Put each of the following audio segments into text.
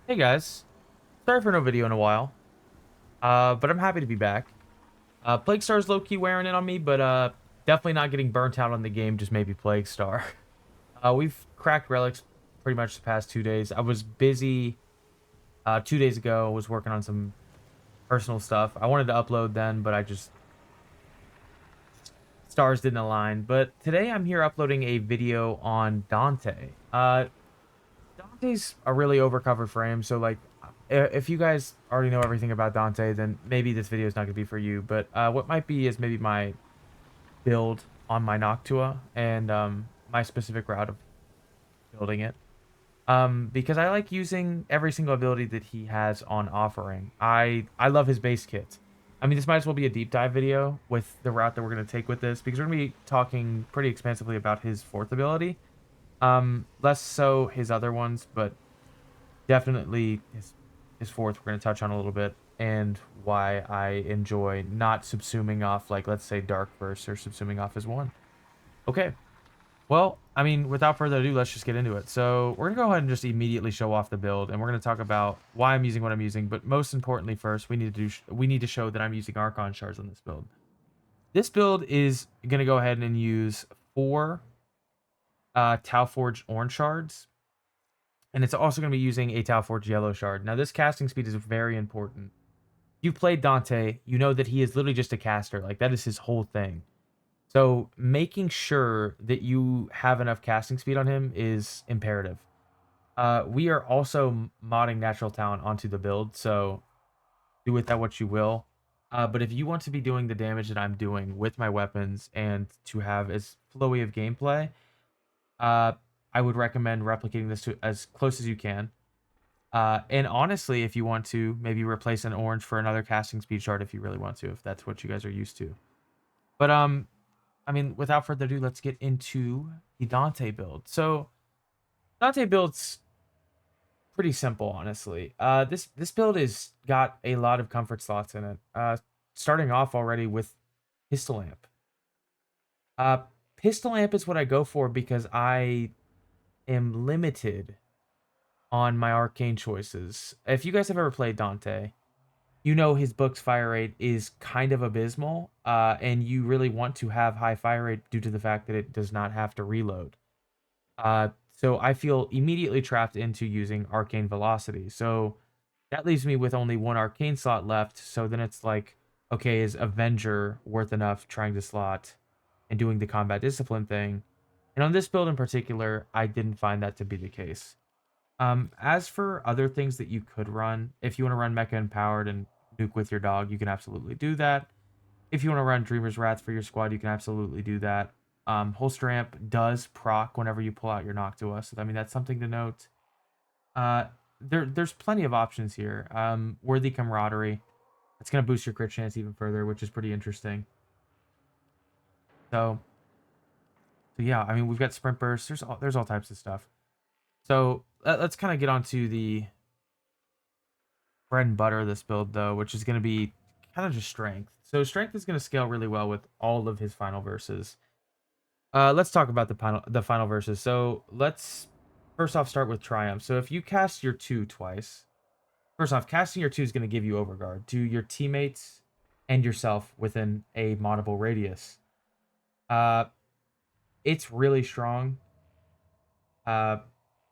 Hey guys, sorry for no video in a while, but I'm happy to be back. Plague Star's low-key wearing in on me, but definitely not getting burnt out on the game, just maybe Plague Star. We've cracked relics pretty much the past 2 days. I was busy 2 days ago, was working on some personal stuff. I wanted to upload then, but I just, stars didn't align. But today I'm here uploading a video on Dante. Dante's a really overcovered frame, so like, if you guys already know everything about Dante, then maybe this video is not going to be for you. But what might be is maybe my build on my Noctua and my specific route of building it. Because I like using every single ability that he has on offering. I love his base kit. I mean, this might as well be a deep dive video with the route that we're going to take with this, because we're going to be talking pretty expansively about his fourth ability. Less so his other ones, but definitely his fourth we're going to touch on a little bit, and why I enjoy not subsuming off, like, let's say Dark Verse, or subsuming off his one. Okay, well, I mean, without further ado, let's just get into it. So we're going to go ahead and just immediately show off the build, and we're going to talk about why I'm using what I'm using, but most importantly first, we need to show that I'm using Archon Shards on this build. This build is going to go ahead and use 4 Tauforged Orange Shards, and it's also going to be using a Tauforged Yellow Shard. Now, this casting speed is very important. If you've played Dante, you know that he is literally just a caster. Like, that is his whole thing. So, making sure that you have enough casting speed on him is imperative. We are also modding Natural Talent onto the build, so do with that what you will. But if you want to be doing the damage that I'm doing with my weapons and to have as flowy of gameplay, uh, I would recommend replicating this to as close as you can. And honestly, if you want to, maybe replace an orange for another casting speed shard if you really want to, if that's what you guys are used to. But I mean, without further ado, let's get into the Dante build. So Dante build's pretty simple, honestly. This build is got a lot of comfort slots in it. Starting off already with Pistol Amp. Uh, Pistol Amp is what I go for because I am limited on my arcane choices. If you guys have ever played Dante, you know his book's fire rate is kind of abysmal, and you really want to have high fire rate due to the fact that it does not have to reload. So I feel immediately trapped into using Arcane Velocity. So that leaves me with only one arcane slot left. So then it's like, okay, is Avenger worth enough trying to slot and doing the combat discipline thing? And on this build in particular, I didn't find that to be the case. As for other things that you could run, if you want to run Mecha Empowered and nuke with your dog, you can absolutely do that. If you want to run Dreamer's Wrath for your squad, you can absolutely do that. Holster Amp does proc whenever you pull out your Noctua, so I mean that's something to note. There's plenty of options here. Worthy Camaraderie, it's gonna boost your crit chance even further, which is pretty interesting. So, so yeah, I mean we've got Sprint Burst. There's all types of stuff. So let's kind of get onto the bread and butter of this build though, which is going to be kind of just strength. So strength is going to scale really well with all of his final verses. Let's talk about the final verses. So let's first off start with Triumph. So if you cast your 2 twice, first off, casting your 2 is going to give you Overguard to your teammates and yourself within a moddable radius. Uh, it's really strong. Uh,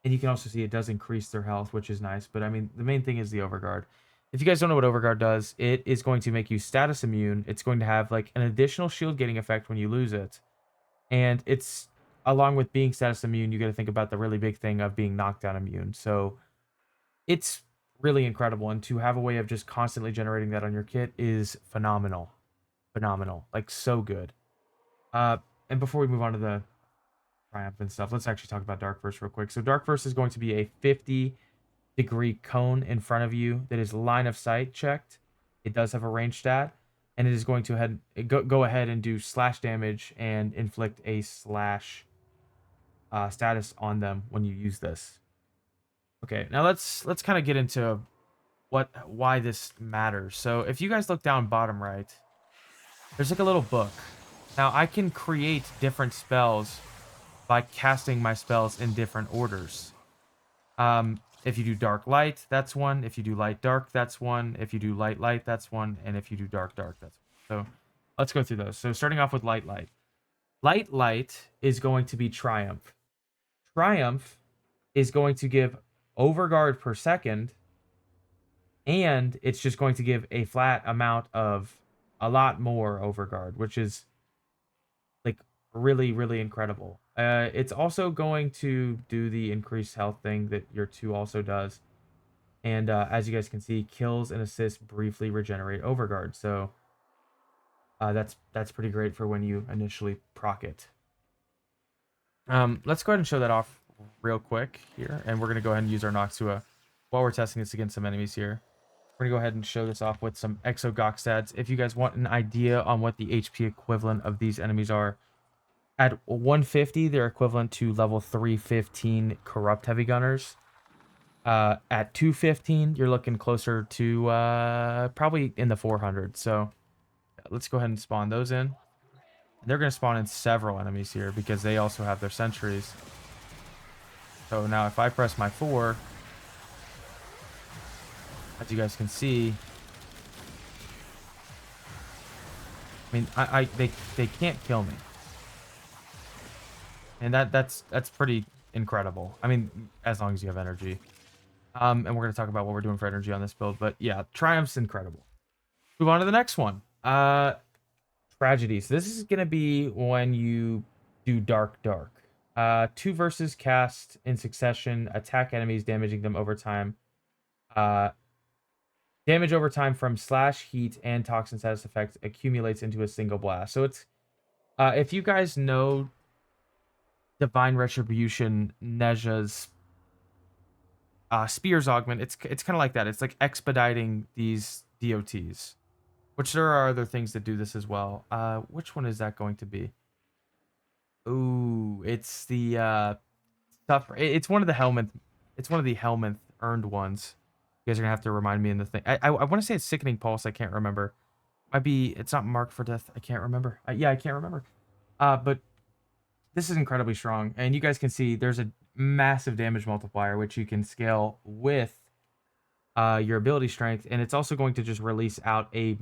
and you can also see it does increase their health, which is nice. But I mean, the main thing is the Overguard. If you guys don't know what Overguard does, it is going to make you status immune. It's going to have like an additional shield getting effect when you lose it. And it's, along with being status immune, you got to think about the really big thing of being knockdown immune. So it's really incredible. And to have a way of just constantly generating that on your kit is phenomenal. Phenomenal. Like, so good. And before we move on to the Triumph and stuff, let's actually talk about Dark Verse real quick. So Dark Verse is going to be a 50-degree cone in front of you that is line of sight checked. It does have a range stat, and it is going to go ahead and do slash damage and inflict a slash status on them when you use this. Okay, now let's kind of get into why this matters. So if you guys look down bottom right, there's like a little book. Now I can create different spells by casting my spells in different orders. If you do dark light, that's 1. If you do light dark, that's 1. If you do light light, that's 1. And if you do dark dark, that's 1. So let's go through those. So starting off with light light. Light light is going to be Triumph. Triumph is going to give overguard per second, and it's just going to give a flat amount of a lot more overguard, which is like really, really incredible. It's also going to do the increased health thing that your 2 also does. And as you guys can see, kills and assists briefly regenerate overguard. So that's pretty great for when you initially proc it. Let's go ahead and show that off real quick here. And we're going to go ahead and use our Noctua while we're testing this against some enemies here. We're going to go ahead and show this off with some Exogok stats. If you guys want an idea on what the HP equivalent of these enemies are, at 150, they're equivalent to level 315 Corrupt Heavy Gunners. At 215, you're looking closer to probably in the 400. So let's go ahead and spawn those in. They're going to spawn in several enemies here because they also have their sentries. So now if I press my 4, as you guys can see, I mean, they can't kill me. And that's pretty incredible. I mean, as long as you have energy. And we're going to talk about what we're doing for energy on this build. But yeah, Triumph's incredible. Move on to the next one. Tragedy. So this is going to be when you do Dark Dark. 2 verses cast in succession. Attack enemies, damaging them over time. Damage over time from slash, heat, and toxin status effects accumulates into a single blast. So it's... if you guys know Divine Retribution, Neja's Spears Augment, it's kind of like that. It's like expediting these DOTs. Which there are other things that do this as well. Which one is that going to be? Ooh, it's the stuff. It's one of the Helminth. It's one of the Helminth earned ones. You guys are gonna have to remind me in the thing. I want to say it's Sickening Pulse. I can't remember. Might be. It's not Marked for Death. I can't remember. Yeah, I can't remember. But this is incredibly strong, and you guys can see there's a massive damage multiplier which you can scale with your ability strength, and it's also going to just release out a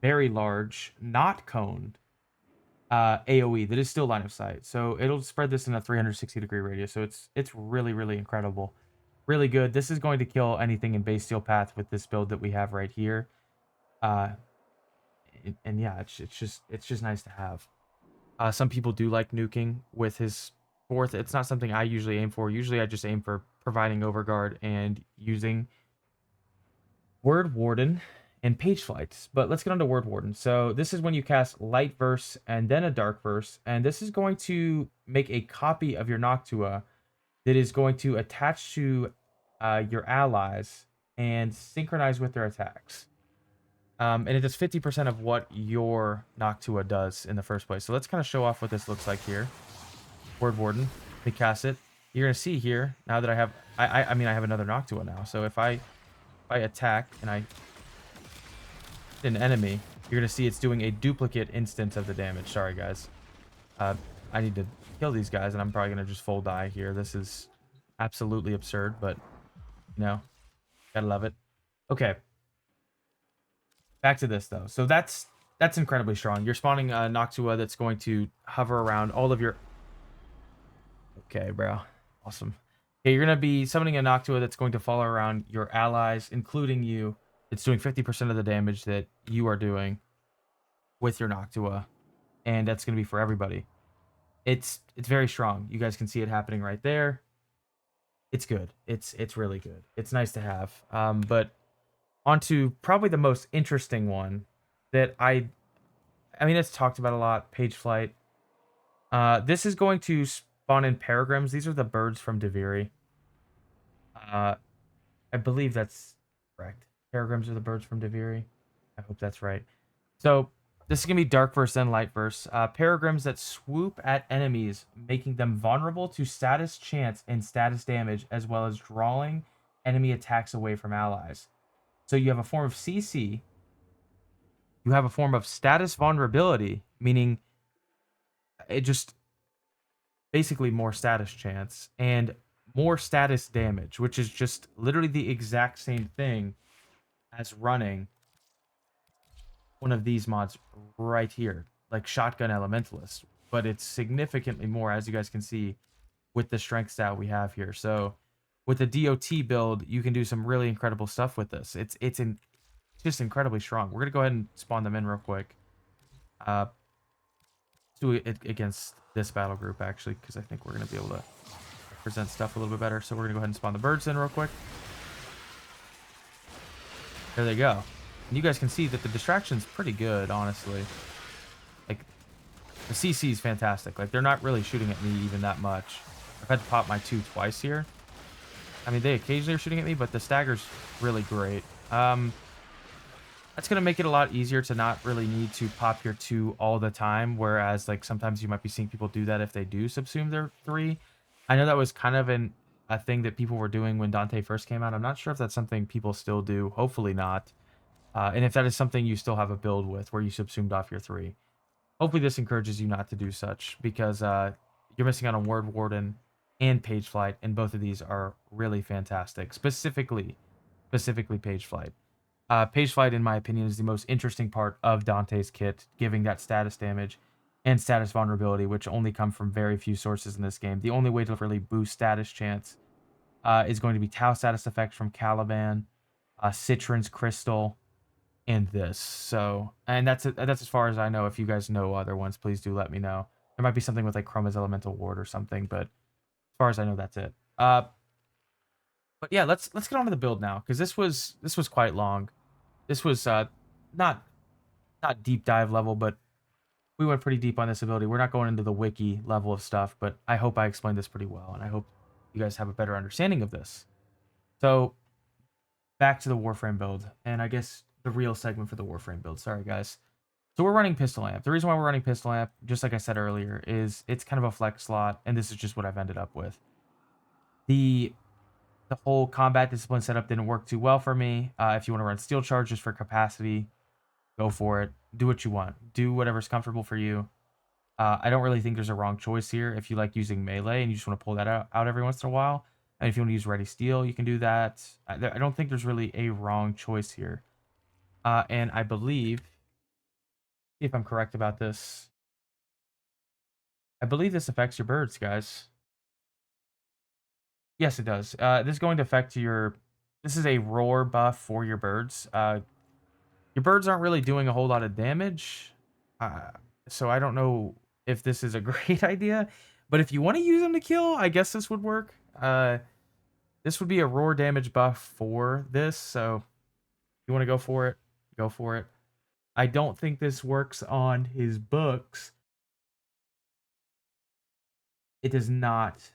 very large, not coned AoE that is still line of sight. So it'll spread this in a 360-degree radius. So it's really, really incredible. Really good. This is going to kill anything in base steel path with this build that we have right here. And yeah, it's just nice to have. Some people do like nuking with his 4th. It's not something I usually aim for. Usually I just aim for providing overguard and using Wordwarden and Pageflight. But let's get on to Wordwarden. So this is when you cast Light Verse and then a Dark Verse. And this is going to make a copy of your Noctua that is going to attach to your allies and synchronize with their attacks. And it does 50% of what your Noctua does in the first place. So let's kind of show off what this looks like here. Wordwarden, we cast it. You're going to see here, now that I have... I mean, I have another Noctua now. So if I attack and I hit an enemy, you're going to see it's doing a duplicate instance of the damage. Sorry, guys. I need to kill these guys, and I'm probably going to just full die here. This is absolutely absurd, but, you know, gotta love it. Okay. Back to this, though. So that's incredibly strong. You're spawning a Noctua that's going to hover around all of your... Okay, bro. Awesome. Okay, you're going to be summoning a Noctua that's going to follow around your allies, including you. It's doing 50% of the damage that you are doing with your Noctua. And that's going to be for everybody. It's very strong. You guys can see it happening right there. It's good. It's really good. It's nice to have. But onto probably the most interesting one that I mean, it's talked about a lot, Pageflight. This is going to spawn in Peregrines. These are the birds from Deviri. I believe that's correct. Peregrines are the birds from Deviri. I hope that's right. So this is going to be Dark Verse and Light Verse. Peregrines that swoop at enemies, making them vulnerable to status chance and status damage, as well as drawing enemy attacks away from allies. So you have a form of CC. You have a form of status vulnerability, meaning it just basically more status chance and more status damage, which is just literally the exact same thing as running one of these mods right here, like Shotgun Elementalist, but it's significantly more, as you guys can see, with the strength stat we have here. So with the DOT build, you can do some really incredible stuff with this. It's just incredibly strong. We're gonna go ahead and spawn them in real quick. Uh, do it against this battle group actually, because I think we're gonna be able to present stuff a little bit better. So we're gonna go ahead and spawn the birds in real quick. There they go. And you guys can see that the distraction's pretty good, honestly. Like, the CC is fantastic. Like, they're not really shooting at me even that much. I've had to pop my 2 twice here. I mean, they occasionally are shooting at me, but the stagger's really great. That's going to make it a lot easier to not really need to pop your 2 all the time, whereas, like, sometimes you might be seeing people do that if they do subsume their 3. I know that was kind of a thing that people were doing when Dante first came out. I'm not sure if that's something people still do. Hopefully not. And if that is something you still have a build with where you subsumed off your 3. Hopefully this encourages you not to do such, because you're missing out on Wordwarden and Pageflight, and both of these are really fantastic. Specifically Pageflight. Pageflight, in my opinion, is the most interesting part of Dante's kit, giving that status damage and status vulnerability, which only come from very few sources in this game. The only way to really boost status chance is going to be Tau status effect from Caliban, Citron's Crystal, and this. So, and that's as far as I know. If you guys know other ones, please do let me know. There might be something with like Chroma's Elemental Ward or something, but as far as I know, that's it. But yeah, let's get on to the build now, because this was quite long. This was not deep dive level, but we went pretty deep on this ability. We're not going into the wiki level of stuff, but I hope I explained this pretty well, and I hope you guys have a better understanding of this. So back to the Warframe build, and I guess the real segment for the Warframe build. Sorry, guys. So we're running Pistol Amp. The reason why we're running Pistol Amp, just like I said earlier, is it's kind of a flex slot, and this is just what I've ended up with. The whole combat discipline setup didn't work too well for me. If you want to run Steel Charges for capacity, go for it. Do what you want. Do whatever's comfortable for you. I don't really think there's a wrong choice here. If you like using melee and you just want to pull that out every once in a while, and if you want to use Ready Steel, you can do that. I don't think there's really a wrong choice here. And I believe, if I'm correct about this, I believe this affects your birds, guys. Yes, it does. This is going to affect your... This is a roar buff for your birds. Your birds aren't really doing a whole lot of damage, so I don't know if this is a great idea. But if you want to use them to kill, I guess this would work. This would be a roar damage buff for this, so if you want to go for it, go for it. I don't think this works on his books. It does not.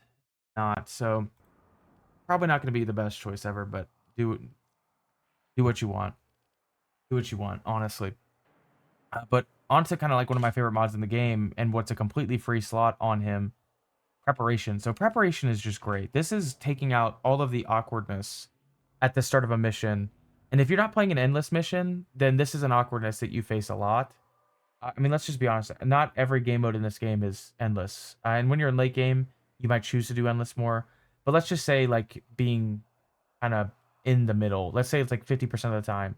So probably not going to be the best choice ever, but do what you want. Do what you want, honestly. But on to kind of like one of my favorite mods in the game, and what's a completely free slot on him, Preparation. So Preparation is just great. This is taking out all of the awkwardness at the start of a mission. And if you're not playing an endless mission, then this is an awkwardness that you face a lot. I mean, let's just be honest. Not every game mode in this game is endless. And when you're in late game, you might choose to do endless more. But let's just say, like, being kind of in the middle. Let's say it's like 50% of the time.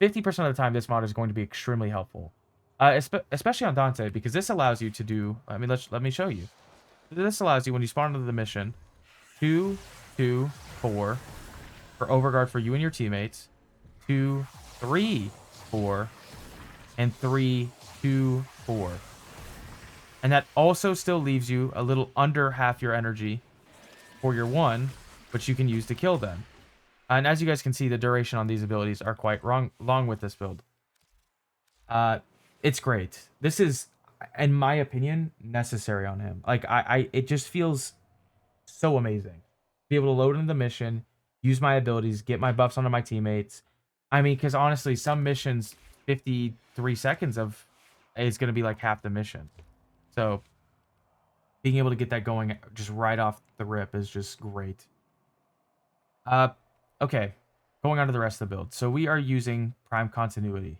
50% of the time, this mod is going to be extremely helpful. Especially on Dante, because this allows you to do... I mean, let me show you. This allows you, when you spawn into the mission, 2, 2, 4 for overguard for you and your teammates. 2, 3, 4, and 3, 2, 4. And that also still leaves you a little under half your energy for your 1, which you can use to kill them. And as you guys can see, the duration on these abilities are quite long with this build. It's great. This is, in my opinion, necessary on him. Like, it just feels so amazing. Be able to load into the mission, use my abilities, get my buffs onto my teammates. I mean, because honestly, some missions, 53 seconds of is going to be like half the mission. So being able to get that going just right off the rip is just great. Okay, going on to the rest of the build. So we are using Prime Continuity.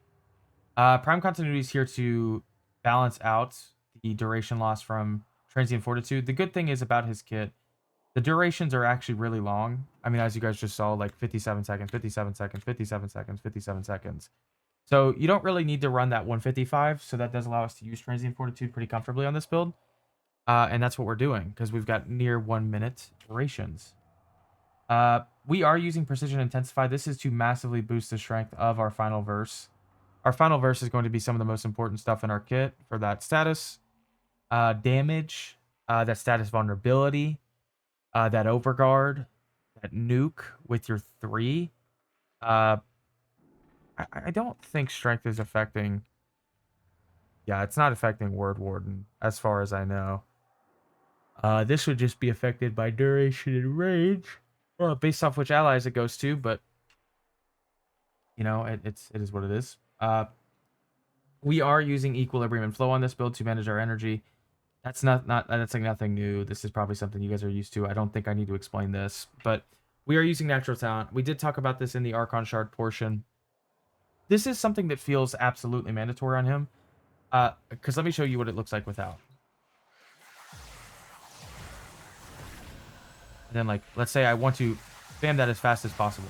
Prime Continuity is here to balance out the duration loss from Transient Fortitude. The good thing is about his kit, The durations are actually really long. I mean, as you guys just saw, like 57 seconds, 57 seconds, 57 seconds, 57 seconds. So you don't really need to run that 155. So that does allow us to use Transient Fortitude pretty comfortably on this build. And that's what we're doing because we've got near 1 minute durations. We are using Precision Intensify. This is to massively boost the strength of our final verse. Our final verse is going to be some of the most important stuff in our kit for that status. Damage, that status vulnerability, that overguard, that nuke with your 3. I don't think strength is affecting... Yeah, it's not affecting Wordwarden, as far as I know. This would just be affected by duration and range, based off which allies it goes to, but you know, it is what it is. We are using equilibrium and flow on this build to manage our energy. That's that's like nothing new. This is probably something you guys are used to. I don't think I need to explain this, but we are using natural talent. We did talk about this in the Archon Shard portion. This is something that feels absolutely mandatory on him. Because let me show you what it looks like without. And then, like, let's say I want to spam that as fast as possible.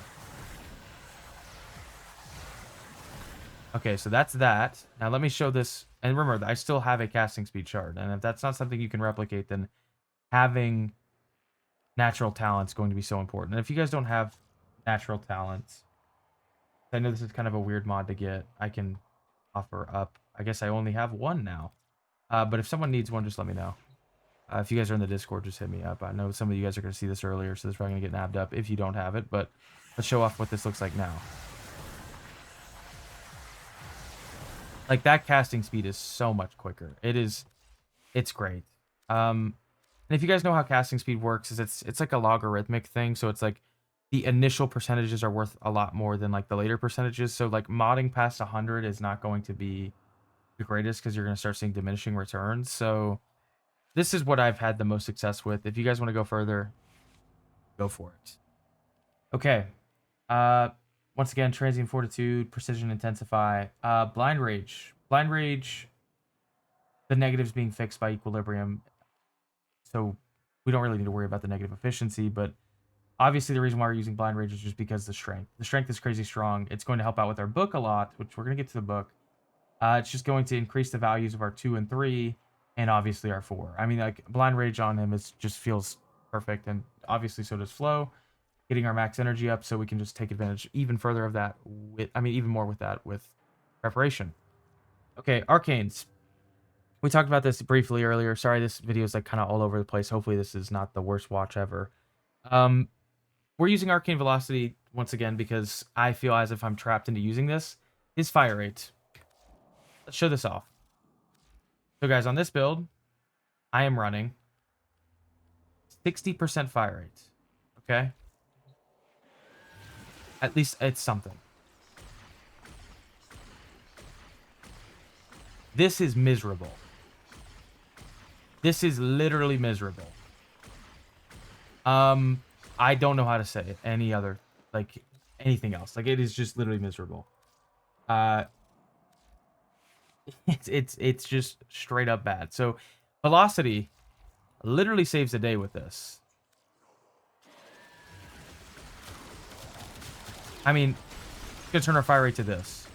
Okay, so that's that. Now let me show this. And remember, I still have a casting speed shard. And if that's not something you can replicate, then having natural talent is going to be so important. And if you guys don't have natural talents, I know this is kind of a weird mod to get. I can offer up. I guess I only have 1 now. But if someone needs one, just let me know. If you guys are in the Discord, just hit me up. I know some of you guys are going to see this earlier, so this is probably going to get nabbed up if you don't have it. But let's show off what this looks like now. Like, that casting speed is so much quicker. It's great. And if you guys know how casting speed works, is it's like a logarithmic thing. So it's like the initial percentages are worth a lot more than like the later percentages. So like modding past 100 is not going to be the greatest because you're going to start seeing diminishing returns. So this is what I've had the most success with. If you guys want to go further, go for it. Okay. Once again, Transient Fortitude, Precision Intensify, Blind Rage. Blind Rage, the negatives being fixed by Equilibrium. So we don't really need to worry about the negative efficiency, but obviously the reason why we're using Blind Rage is just because the strength. The strength is crazy strong. It's going to help out with our book a lot, which we're going to get to the book. It's just going to increase the values of our 2 and 3, and obviously our 4. I mean, like, Blind Rage on him just feels perfect, and obviously so does Flow. Getting our max energy up so we can just take advantage even further of that. Even more with that with preparation. Okay, Arcanes. We talked about this briefly earlier. Sorry, this video is like kind of all over the place. Hopefully this is not the worst watch ever. We're using Arcane Velocity once again because I feel as if I'm trapped into using this. Is fire rate. Let's show this off. So guys, on this build, I am running 60% fire rate. Okay? At least it's something. This is miserable. This is literally miserable. I don't know how to say it anything else. Like, it is just literally miserable. It's just straight up bad. So Velocity literally saves the day with this. I mean, it's gonna turn our fire rate to this,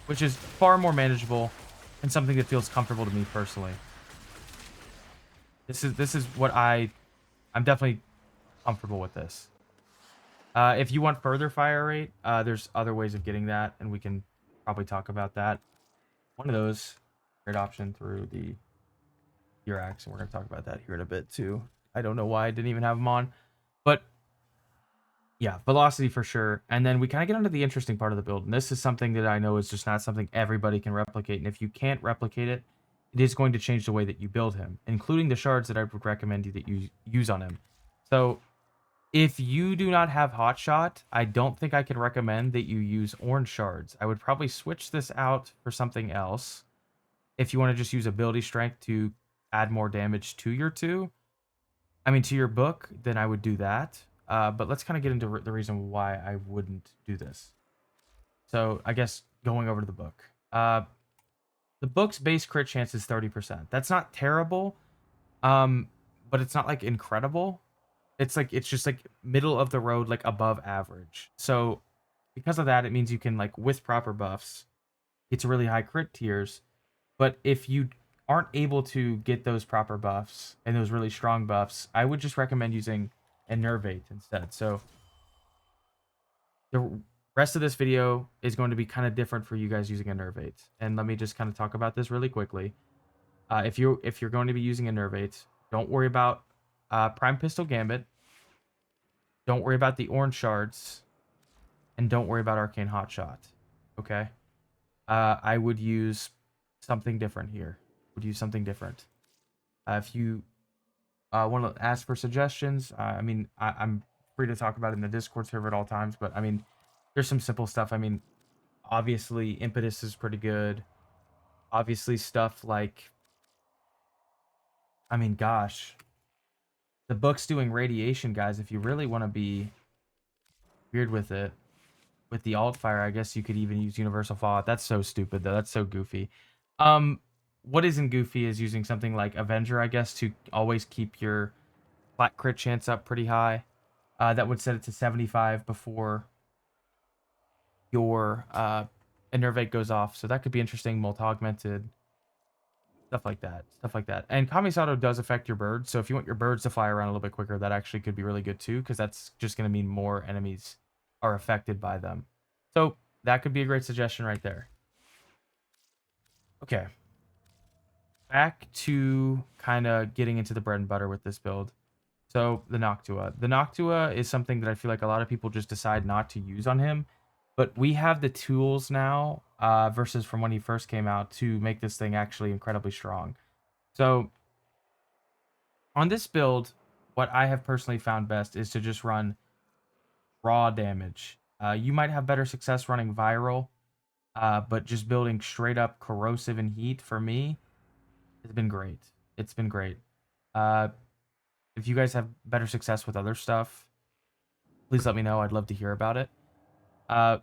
which is far more manageable and something that feels comfortable to me personally. This is what I'm definitely comfortable with this. If you want further fire rate, there's other ways of getting that, and we can probably talk about that. One of those, great option through the Furax, and we're going to talk about that here in a bit too. I don't know why I didn't even have them on, but yeah, Velocity for sure. And then we kind of get onto the interesting part of the build, and this is something that I know is just not something everybody can replicate, and if you can't replicate it, it is going to change the way that you build him, including the shards that I would recommend you that you use on him. So if you do not have Hot Shot, I don't think I can recommend that you use orange shards. I would probably switch this out for something else. If you want to just use ability strength to add more damage to your to your book, then I would do that. But let's kind of get into the reason why I wouldn't do this. So I guess going over to the book. The book's base crit chance is 30%. That's not terrible, but it's not like incredible. it's just like middle of the road, like above average. So because of that, it means you can like with proper buffs, get to really high crit tiers. But if you aren't able to get those proper buffs and those really strong buffs, I would just recommend using Enervate instead. So the rest of this video is going to be kind of different for you guys using Enervate. And let me just kind of talk about this really quickly. If you're going to be using Enervate, don't worry about Prime Pistol Gambit. Don't worry about the Orange Shards, and don't worry about Arcane Hot Shot. Okay? I would use something different here. Would use something different. If you want to ask for suggestions, I mean, I'm free to talk about it in the Discord server at all times. But I mean, there's some simple stuff. I mean, obviously, Impetus is pretty good. Obviously, stuff like, I mean, gosh, the book's doing radiation, guys. If you really want to be weird with it, with the alt fire, I guess you could even use universal fallout. That's so stupid though. That's so goofy. What isn't goofy is using something like Avenger, I guess, to always keep your flat crit chance up pretty high. That would set it to 75 before your Enervate goes off. So that could be interesting. Multi augmented, stuff like that. Stuff like that. And Kamisato does affect your birds. So if you want your birds to fly around a little bit quicker, that actually could be really good too, because that's just going to mean more enemies are affected by them. So that could be a great suggestion right there. Okay. Back to kind of getting into the bread and butter with this build. So the Noctua. The Noctua is something that I feel like a lot of people just decide not to use on him. But we have the tools now, versus from when he first came out, to make this thing actually incredibly strong. So on this build, what I have personally found best is to just run raw damage. You might have better success running viral, but just building straight up corrosive and heat for me, it's been great. It's been great. Uh, if you guys have better success with other stuff, please let me know. I'd love to hear about it. Uh,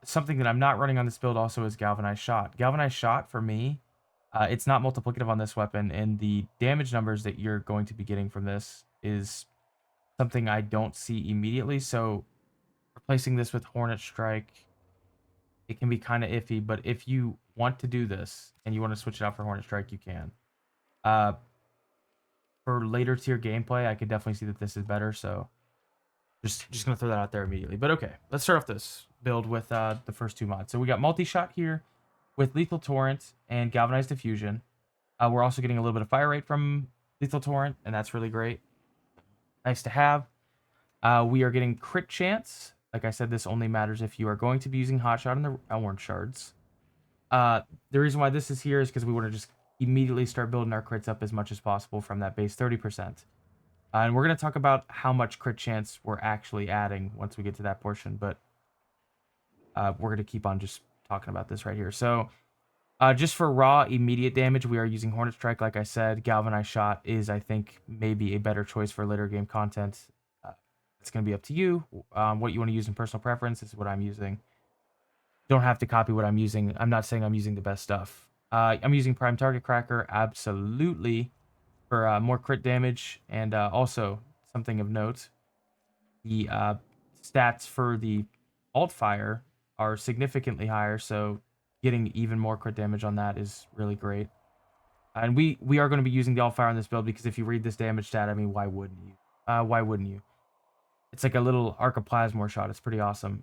Something that I'm not running on this build also is Galvanized Shot. Galvanized Shot for me, it's not multiplicative on this weapon, and the damage numbers that you're going to be getting from this is something I don't see immediately. So replacing this with Hornet Strike, it can be kind of iffy, but if you want to do this and you want to switch it out for Hornet Strike, you can. Uh, for later tier gameplay, I could definitely see that this is better, so just gonna throw that out there immediately. But okay, let's start off this build with the first two mods. So we got multi-shot here with Lethal Torrent and Galvanized Diffusion. We're also getting a little bit of fire rate from Lethal Torrent, and that's really great. Nice to have. We are getting crit chance. Like I said, this only matters if you are going to be using Hot Shot on the Orange Shards. The reason why this is here is because we want to just immediately start building our crits up as much as possible from that base 30%. And we're going to talk about how much crit chance we're actually adding once we get to that portion, but we're going to keep on just talking about this right here. So just for raw immediate damage, we are using Hornet Strike. Like I said, Galvanized Shot is, I think, maybe a better choice for later game content. It's going to be up to you. What you want to use in personal preference is what I'm using. Don't have to copy what I'm using. I'm not saying I'm using the best stuff. I'm using Prime Target Cracker, absolutely, for more crit damage. And also, something of note, the stats for the alt fire are significantly higher, so getting even more crit damage on that is really great. And we are going to be using the alt fire on this build because if you read this damage stat, I mean, why wouldn't you? Why wouldn't you? It's like a little Arcoplasmor shot. It's pretty awesome.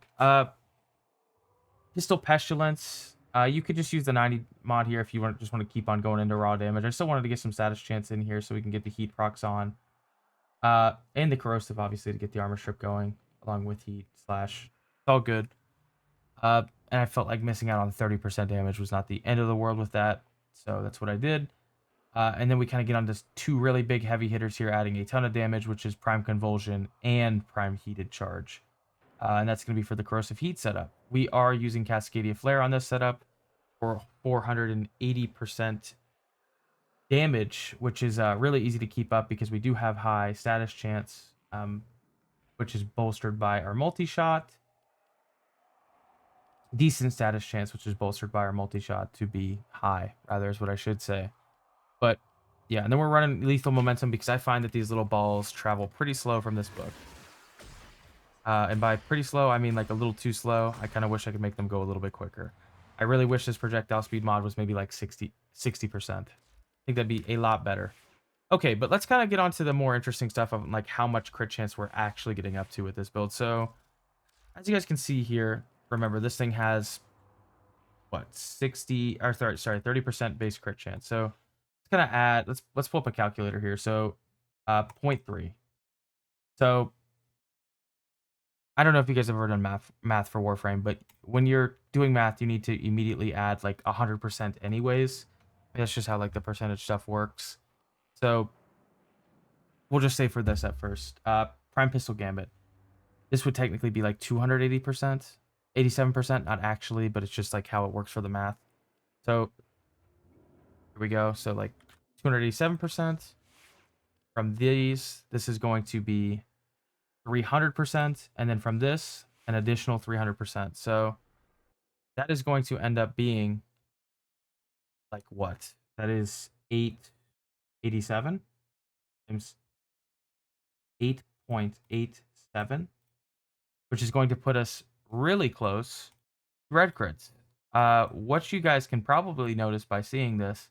Pistol Pestilence. You could just use the 90 mod here if you just want to keep on going into raw damage. I still wanted to get some status chance in here so we can get the heat procs on. And the corrosive, obviously, to get the armor strip going, along with heat slash. It's all good. And I felt like missing out on 30% damage was not the end of the world with that. So that's what I did. And then we kind of get on to two really big heavy hitters here, adding a ton of damage, which is Prime Convulsion and Prime Heated Charge. And that's going to be for the Corrosive Heat setup. We are using Cascadia Flare on this setup for 480% damage, which is really easy to keep up because we do have high status chance, which is bolstered by our multi-shot. Decent status chance, which is bolstered by our multi-shot to be high, rather, is what I should say. But Yeah, and then we're running lethal momentum because I find that these little balls travel pretty slow from this book. And by pretty slow, I mean like a little too slow. I kind of wish I could make them go a little bit quicker. I really wish this projectile speed mod was maybe like 60%. I think that'd be a lot better. Okay, but let's kind of get on to the more interesting stuff of like how much crit chance we're actually getting up to with this build. So as you guys can see here, remember this thing has what 60 or sorry 30% base crit chance. So let's kind of add let's pull up a calculator here. So 0.3. So I don't know if you guys have ever done math for Warframe, but when you're doing math, you need to immediately add like 100% anyways. That's just how like the percentage stuff works. So we'll just say for this at first. Prime Pistol Gambit. This would technically be like 280%, 87%, not actually, but it's just like how it works for the math. So here we go. So like 287%. From these, this is going to be 300%. And then from this, an additional 300%. So that is going to end up being like what? That is 887 times 8.87, which is going to put us really close to red crits. What you guys can probably notice by seeing this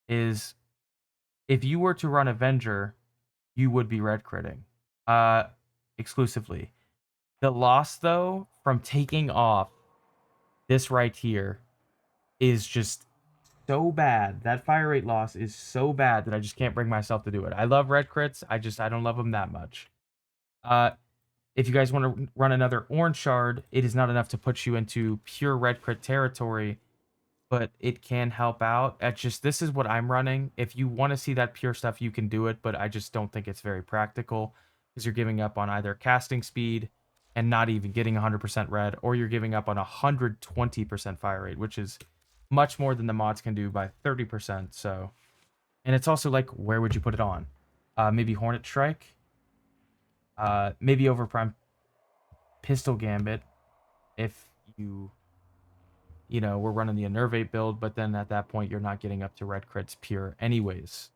is if you were to run Avenger, you would be red critting exclusively. The loss, though, from taking off this right here is just so bad. That fire rate loss is so bad that I just can't bring myself to do it. I love red crits. I don't love them that much. If you guys want to run another orange shard, it is not enough to put you into pure red crit territory, but it can help out. This is what I'm running. If you want to see that pure stuff, you can do it, but I just don't think it's very practical because you're giving up on either casting speed and not even getting 100% red, or you're giving up on 120% fire rate, which is much more than the mods can do by 30%. So, and it's also like, where would you put it on? Maybe Hornet Strike, maybe over Prime Pistol Gambit if we're running the Enervate build, but then at that point you're not getting up to red crits pure anyways.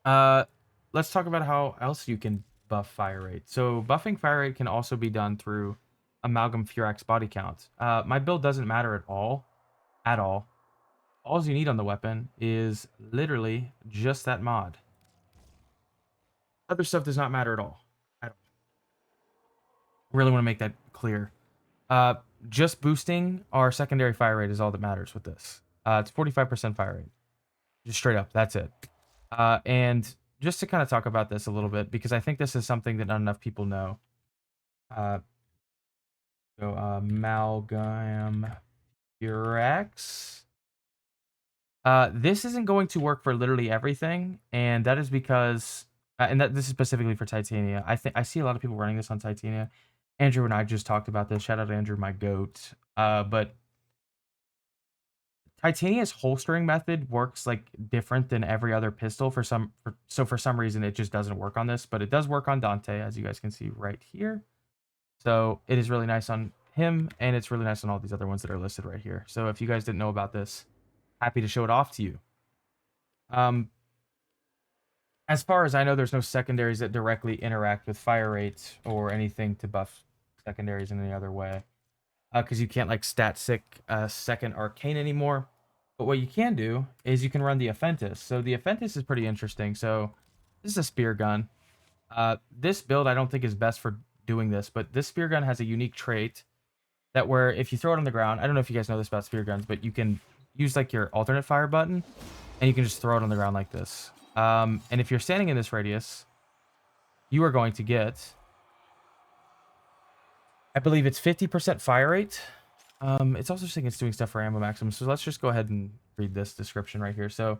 Let's talk about how else you can buff fire rate. So buffing fire rate can also be done through Amalgam Furax body count. My build doesn't matter at all. At all. All you need on the weapon is literally just that mod. Other stuff does not matter at all. At all. Really want to make that clear. Just boosting our secondary fire rate is all that matters with this. It's 45% fire rate. Just straight up. That's it. And just to kind of talk about this a little bit, because I think this is something that not enough people know. Amalgam Furax. This isn't going to work for literally everything, and that is because, this is specifically for Titania. I see a lot of people running this on Titania. Andrew and I just talked about this. Shout out to Andrew, my goat. But Titania's holstering method works like different than every other pistol for some reason it just doesn't work on this, but it does work on Dante, as you guys can see right here. So it is really nice on him, and it's really nice on all these other ones that are listed right here. So if you guys didn't know about this, happy to show it off to you. As far as I know, there's no secondaries that directly interact with fire rates or anything to buff secondaries in any other way. Because you can't like stat sick second arcane anymore. But what you can do is you can run the Afentis. So the Afentis is pretty interesting. So this is a spear gun. This build I don't think is best for doing this, but this spear gun has a unique trait that where if you throw it on the ground, I don't know if you guys know this about spear guns, but you can use like your alternate fire button and you can just throw it on the ground like this. And if you're standing in this radius, you are going to get, I believe it's 50% fire rate. It's also saying it's doing stuff for ammo maximum. So let's just go ahead and read this description right here. So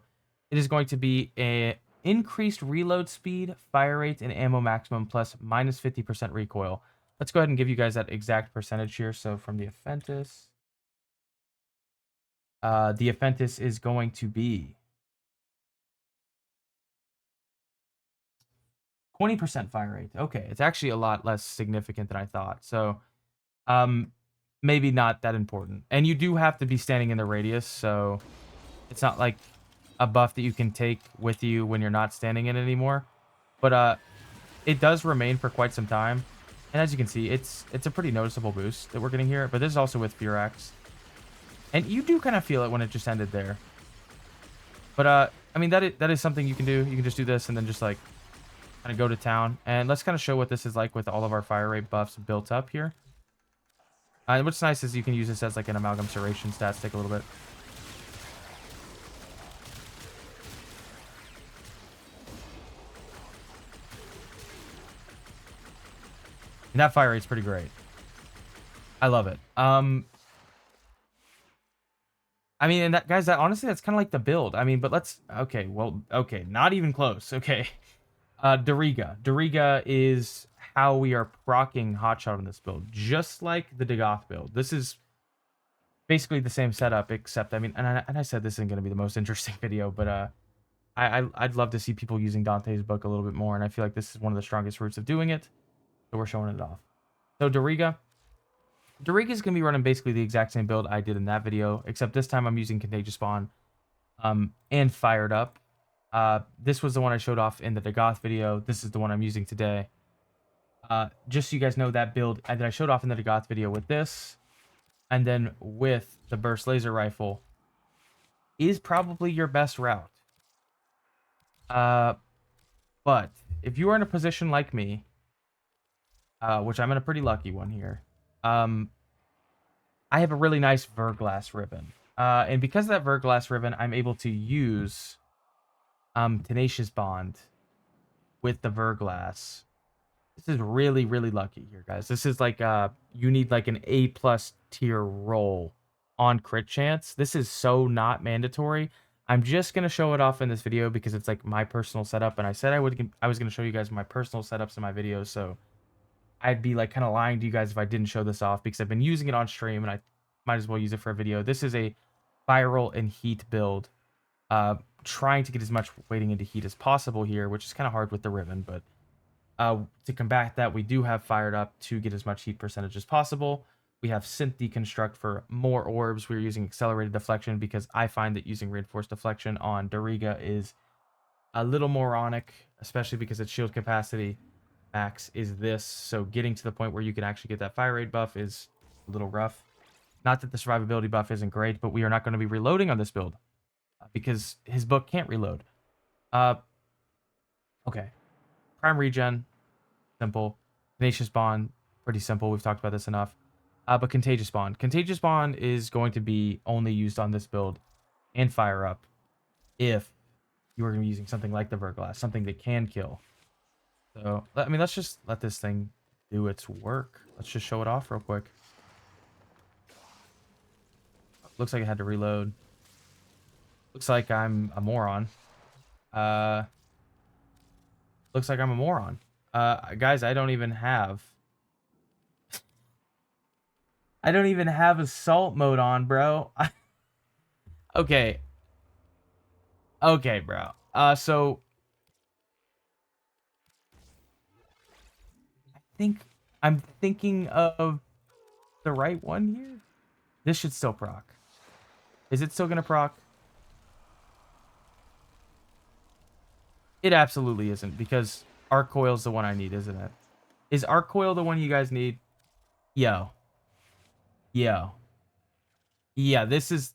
it is going to be a increased reload speed, fire rate, and ammo maximum plus minus 50% recoil. Let's go ahead and give you guys that exact percentage here. So from the Afentis, is going to be 20% fire rate. Okay, it's actually a lot less significant than I thought. So, maybe not that important. And you do have to be standing in the radius, so it's not like a buff that you can take with you when you're not standing in it anymore. But it does remain for quite some time. And as you can see, it's a pretty noticeable boost that we're getting here. But this is also with Furax. And you do kind of feel it when it just ended there. But I mean, that is something you can do. You can just do this and then just like kind of go to town. And let's kind of show what this is like with all of our fire rate buffs built up here. What's nice is you can use this as like an amalgam serration stat stick a little bit. And that fire rate's pretty great. I love it. I mean, and that, guys, that honestly, that's kind of like the build. I mean, but let's, okay, well, okay, not even close. Okay. Diriga. Diriga is how we are proccing Hot Shot on this build, just like the Diriga build. This is basically the same setup, except, I mean, and I said this isn't going to be the most interesting video, but I'd love to see people using Dante's book a little bit more, and I feel like this is one of the strongest routes of doing it, so we're showing it off. So Diriga is going to be running basically the exact same build I did in that video, except this time I'm using Contagious Spawn and Fired Up. This was the one I showed off in the Dagoth video. This is the one I'm using today. Just so you guys know, that build that I showed off in the Dagoth video with this, and then with the Burst Laser Rifle, is probably your best route. But if you are in a position like me, which I'm in a pretty lucky one here, I have a really nice Verglass Ribbon. And because of that Verglass Ribbon, I'm able to use Tenacious Bond with the Verglass. This is really, really lucky here, guys. This is like, you need like an A+ tier roll on crit chance. This is so not mandatory. I'm just going to show it off in this video because it's like my personal setup. And I said I was going to show you guys my personal setups in my videos. So I'd be like kind of lying to you guys if I didn't show this off because I've been using it on stream and I might as well use it for a video. This is a viral and heat build. Trying to get as much weighting into heat as possible here, which is kind of hard with the ribbon, but to combat that, we do have Fired Up to get as much heat percentage as possible. We have Synth Deconstruct for more orbs. We're using Accelerated Deflection because I find that using Reinforced Deflection on Diriga is a little moronic, especially because its shield capacity max is this. So getting to the point where you can actually get that fire rate buff is a little rough. Not that the survivability buff isn't great, but we are not going to be reloading on this build because his book can't reload. Okay. Prime Regen, simple. Tenacious Bond, pretty simple. We've talked about this enough. But Contagious Bond. Contagious Bond is going to be only used on this build and Fire Up if you are going to be using something like the Verglass, something that can kill. So, I mean, let's just let this thing do its work. Let's just show it off real quick. Looks like I had to reload. Looks like I'm a moron. Looks like I'm a moron. Guys, I don't even have assault mode on, bro. Okay. Okay, bro. So I'm thinking of the right one here. This should still proc. Is it still gonna proc? It absolutely isn't, because Arc Coil's the one I need, isn't it? Is Arc Coil the one you guys need? Yo. Yeah, this is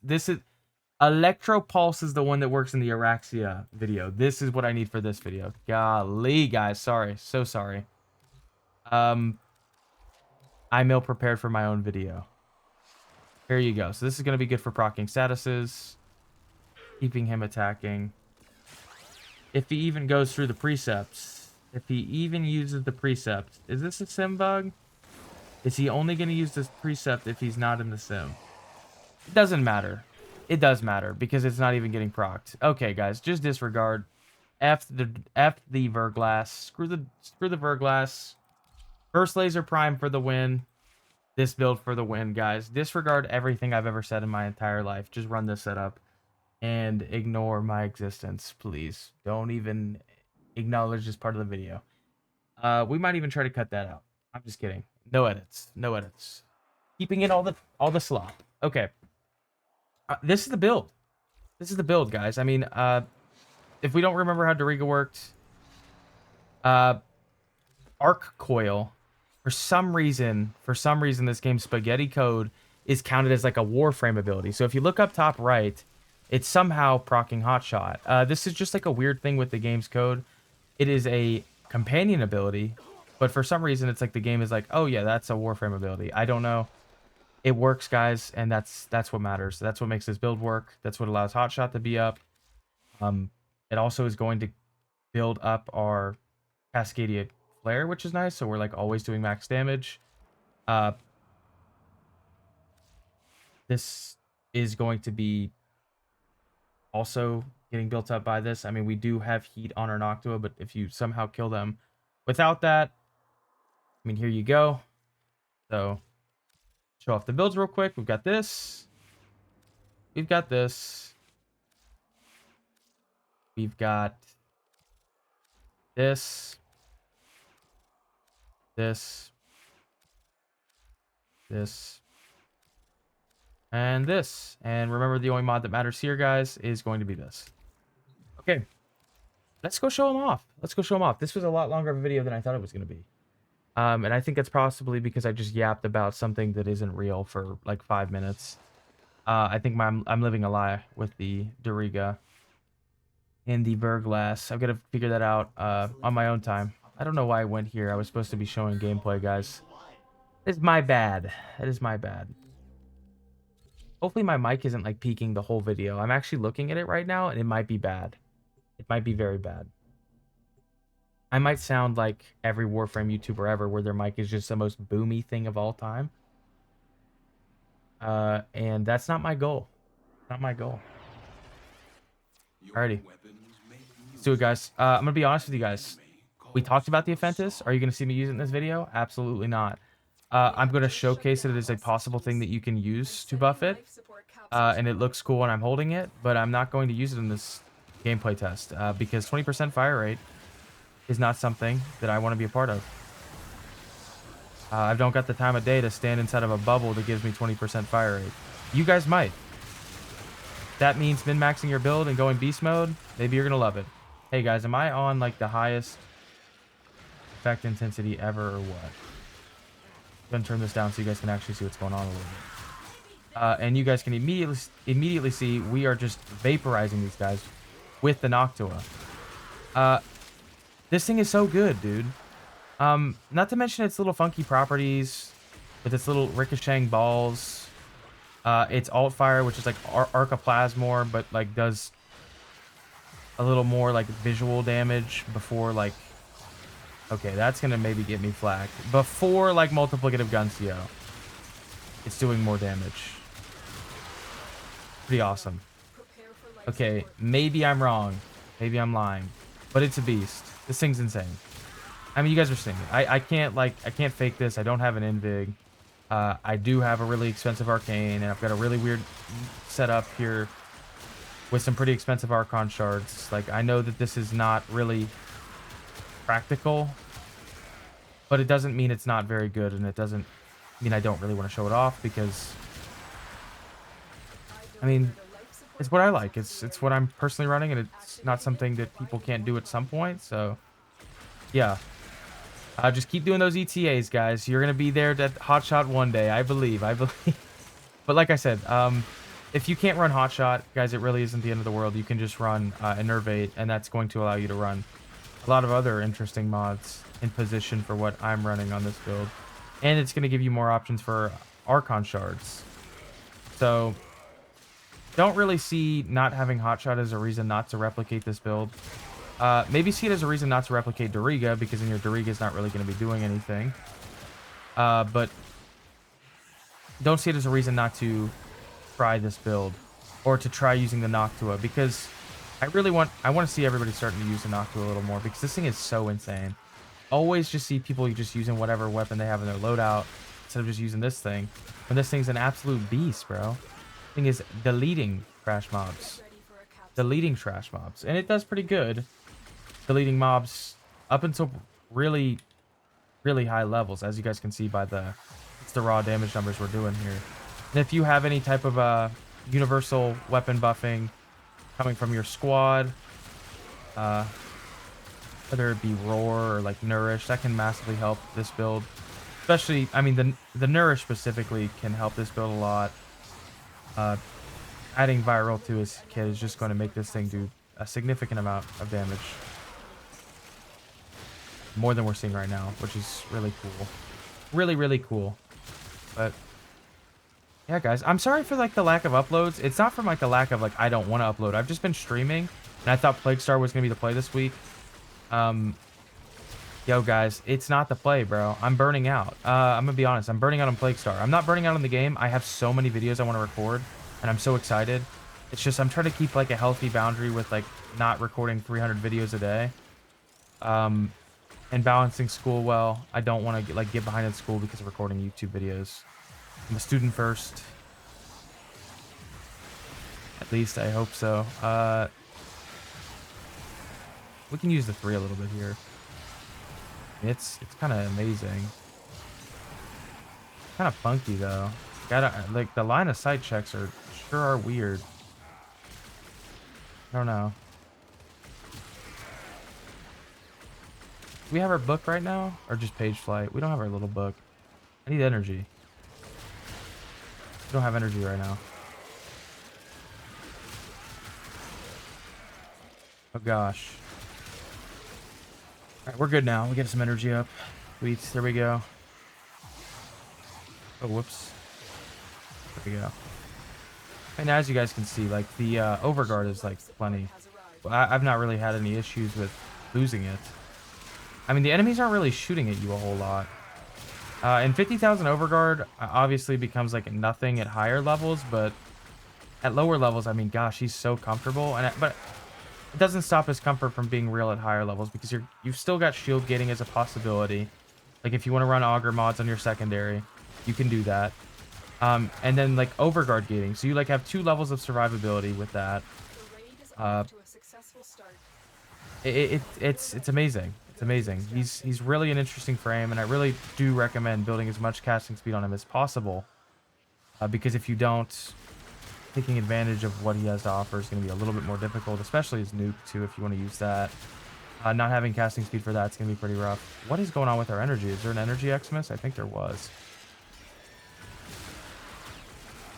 Electro Pulse is the one that works in the Araxia video. This is what I need for this video. Golly, guys, sorry. So sorry. I'm ill prepared for my own video. Here you go. So this is going to be good for proccing statuses, keeping him attacking. If he even goes through the precepts, if he even uses the precepts, is this a sim bug? Is he only going to use this precept if he's not in the sim? It doesn't matter. It does matter because it's not even getting procced. Okay, guys, just disregard. F the Verglass. Screw the Verglass. First Laser Prime for the win. This build for the win, guys. Disregard everything I've ever said in my entire life. Just run this setup and ignore my existence, please. Don't even acknowledge this part of the video. We might even try to cut that out. I'm just kidding. No edits. No edits. Keeping in all the slop. Okay. This is the build. this is the build, guys. I mean, if we don't remember how Diriga worked, uh, Arc Coil, for some reason, this game's spaghetti code is counted as like a Warframe ability. So if you look up top right, it's somehow proccing Hot Shot. This is just like a weird thing with the game's code. It is a companion ability, but for some reason, it's like the game is like, oh yeah, that's a Warframe ability. I don't know. It works, guys, and that's what matters. That's what makes this build work. That's what allows Hot Shot to be up. It also is going to build up our Cascadia Flare, which is nice. So we're like always doing max damage. This is going to be also getting built up by this. I mean, we do have heat on our Noctua, but if you somehow kill them without that, I mean, here you go. So show off the builds real quick. We've got this. We've got this. We've got this. This. This. And this. And remember, the only mod that matters here, guys, is going to be this. Okay. Let's go show them off. Let's go show them off. This was a lot longer of a video than I thought it was going to be. And I think that's possibly because I just yapped about something that isn't real for like 5 minutes. I think I'm living a lie with the Diriga and the Verglass. I've got to figure that out on my own time. I don't know why I went here. I was supposed to be showing gameplay, guys. It's my bad. That is my bad. Hopefully my mic isn't like peaking the whole video. I'm actually looking at it right now, and it might be bad. It might be very bad. I might sound like every Warframe YouTuber ever, where their mic is just the most boomy thing of all time. And that's not my goal. Not my goal. Alrighty. Let's do it, guys. I'm gonna be honest with you guys. We talked about the Afentis. Are you gonna see me use it in this video? Absolutely not. I'm gonna showcase it as a possible thing that you can use to buff it. And it looks cool when I'm holding it, but I'm not going to use it in this gameplay test because 20% fire rate is not something that I want to be a part of. I don't got the time of day to stand inside of a bubble that gives me 20% fire rate. You guys might. That means min-maxing your build and going beast mode. Maybe you're going to love it. Hey guys, am I on like the highest effect intensity ever or what? I'm going to turn this down so you guys can actually see what's going on a little bit. And you guys can immediately see we are just vaporizing these guys with the Noctua. This thing is so good, dude. Not to mention its little funky properties with its little ricocheting balls. It's alt fire, which is like Arcaplasmor, but like does a little more like visual damage before like. Okay, that's gonna maybe get me flagged. Before like multiplicative Guncio, it's doing more damage. Pretty awesome. Okay, maybe I'm wrong. Maybe I'm lying. But it's a beast. This thing's insane. I mean, you guys are seeing it. I can't fake this. I don't have an Invig. I do have a really expensive Arcane, and I've got a really weird setup here with some pretty expensive Archon Shards. Like, I know that this is not really practical, but it doesn't mean it's not very good, and it doesn't mean I don't really want to show it off because, I mean, it's what I like. It's what I'm personally running, and it's not something that people can't do at some point. So, yeah. Just keep doing those ETAs, guys. You're gonna be there at Hot Shot one day, I believe. But like I said, if you can't run Hot Shot, guys, it really isn't the end of the world. You can just run Enervate, and that's going to allow you to run a lot of other interesting mods in position for what I'm running on this build. And it's gonna give you more options for Archon Shards. So don't really see not having Hot Shot as a reason not to replicate this build. Maybe see it as a reason not to replicate Diriga, because then your Diriga is not really going to be doing anything. But don't see it as a reason not to try this build or to try using the Noctua, because I want to see everybody starting to use the Noctua a little more, because this thing is so insane. Always just see people just using whatever weapon they have in their loadout instead of just using this thing. And this thing's an absolute beast, bro. Thing is deleting trash mobs. Deleting trash mobs. And it does pretty good. Deleting mobs up until really, really high levels, as you guys can see by the raw damage numbers we're doing here. And if you have any type of universal weapon buffing, coming from your squad, whether it be roar or like nourish, that can massively help this build. Especially, I mean, the nourish specifically can help this build a lot. Adding viral to his kit is just going to make this thing do a significant amount of damage. More than we're seeing right now, which is really cool. Really, really cool. But yeah, guys, I'm sorry for like the lack of uploads. It's not from like a lack of like I don't want to upload. I've just been streaming, and I thought Plague Star was gonna be the play this week. Yo, guys, it's not the play, bro. I'm burning out. I'm gonna be honest. I'm burning out on Plague Star. I'm not burning out on the game. I have so many videos I want to record, and I'm so excited. It's just I'm trying to keep like a healthy boundary with like not recording 300 videos a day. And balancing school well. I don't want to get behind in school because of recording YouTube videos. I'm a student first. At least I hope so. We can use the 3 a little bit here. It's kind of amazing. Kind of funky though. Gotta like the line of sight checks sure are weird. I don't know. Do we have our book right now? Or just Pageflight? We don't have our little book. I need energy. We don't have energy right now. Oh gosh. Alright, we're good now. We get some energy up. Sweet. There we go. Oh, whoops. There we go. And as you guys can see, like, the overguard is, like, plenty. I've not really had any issues with losing it. I mean, the enemies aren't really shooting at you a whole lot. And 50,000 overguard obviously becomes, like, nothing at higher levels, but at lower levels, I mean, gosh, he's so comfortable. But it doesn't stop his comfort from being real at higher levels because you've still got shield gating as a possibility. Like, if you want to run augur mods on your secondary, you can do that. And then, like, overguard gating. So you, like, have 2 levels of survivability with that. It's amazing. It's amazing. He's really an interesting frame, and I really do recommend building as much casting speed on him as possible. Because if you don't, taking advantage of what he has to offer is going to be a little bit more difficult, especially his nuke, too, if you want to use that. Not having casting speed for that's going to be pretty rough. What is going on with our energy? Is there an energy Xmas? I think there was.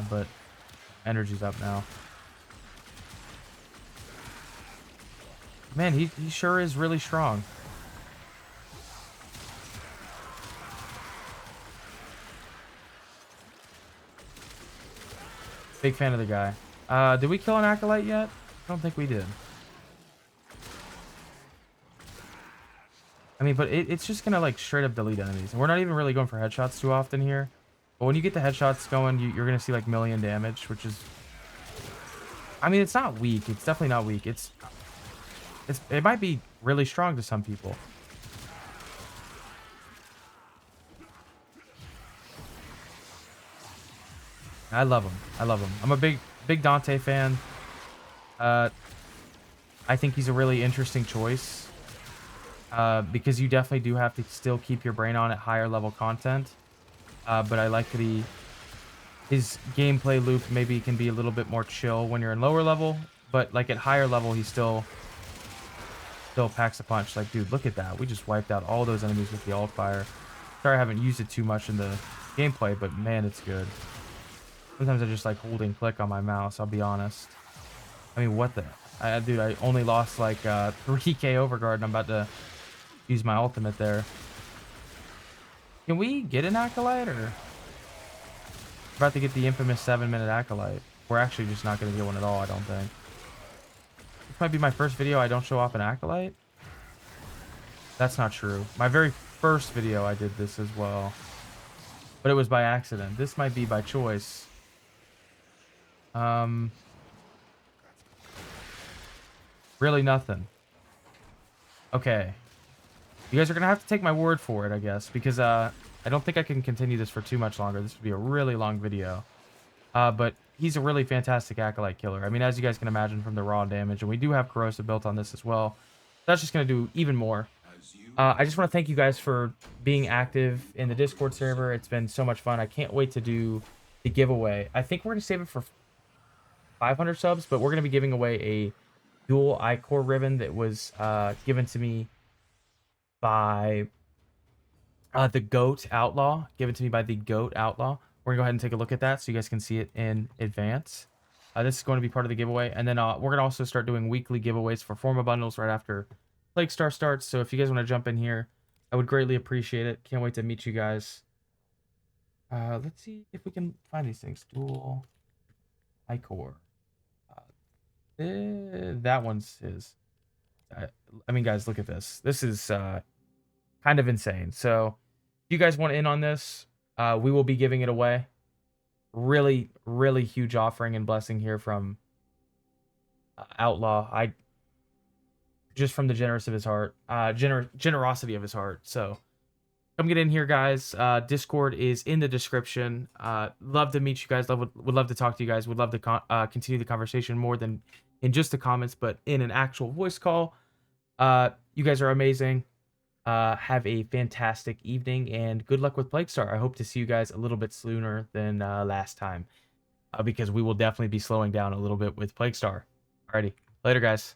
But energy's up now. Man, he sure is really strong. Big fan of the guy. Did we kill an acolyte yet? I don't think we did. I mean, but it's just gonna like straight up delete enemies. And we're not even really going for headshots too often here. But when you get the headshots going, you're gonna see like million damage, which is... I mean, it's not weak. It's definitely not weak. It might be really strong to some people. I love him. I love him. I'm a big Dante fan. I think he's a really interesting choice. Because you definitely do have to still keep your brain on at higher level content. But I like that his gameplay loop maybe can be a little bit more chill when you're in lower level. But like at higher level, he still packs a punch. Like, dude, look at that. We just wiped out all those enemies with the alt fire. Sorry I haven't used it too much in the gameplay, but man, it's good. Sometimes I just like holding click on my mouse, I'll be honest. I mean, what the... dude, I only lost like 3k overguard and I'm about to use my ultimate there. Can we get an acolyte or... About to get the infamous 7-minute acolyte. We're actually just not going to get one at all, I don't think. This might be my first video I don't show off an acolyte. That's not true. My very first video I did this as well. But it was by accident. This might be by choice. Really nothing. Okay. You guys are going to have to take my word for it, I guess. Because I don't think I can continue this for too much longer. This would be a really long video. But he's a really fantastic acolyte killer. I mean, as you guys can imagine from the raw damage. And we do have corrosive built on this as well. That's just going to do even more. I just want to thank you guys for being active in the Discord server. It's been so much fun. I can't wait to do the giveaway. I think we're going to save it for... 500 subs, but we're going to be giving away a dual iCore ribbon that was given to me by the Goat Outlaw. Given to me by the Goat Outlaw. We're going to go ahead and take a look at that so you guys can see it in advance. This is going to be part of the giveaway. And then we're going to also start doing weekly giveaways for Forma bundles right after Plague Star starts. So if you guys want to jump in here, I would greatly appreciate it. Can't wait to meet you guys. Let's see if we can find these things. Dual iCore. That one's his. I mean, guys, look at this. This is kind of insane. So if you guys want in on this, we will be giving it away. Really, really huge offering and blessing here from Outlaw. Just from the generosity of his heart. So come get in here, guys. Discord is in the description. Love to meet you guys. Would love to talk to you guys. Would love to continue the conversation more than in just the comments, but in an actual voice call. You guys are amazing. Have a fantastic evening and good luck with Plague Star. I hope to see you guys a little bit sooner than last time, because we will definitely be slowing down a little bit with Plague Star. Alrighty, later, guys.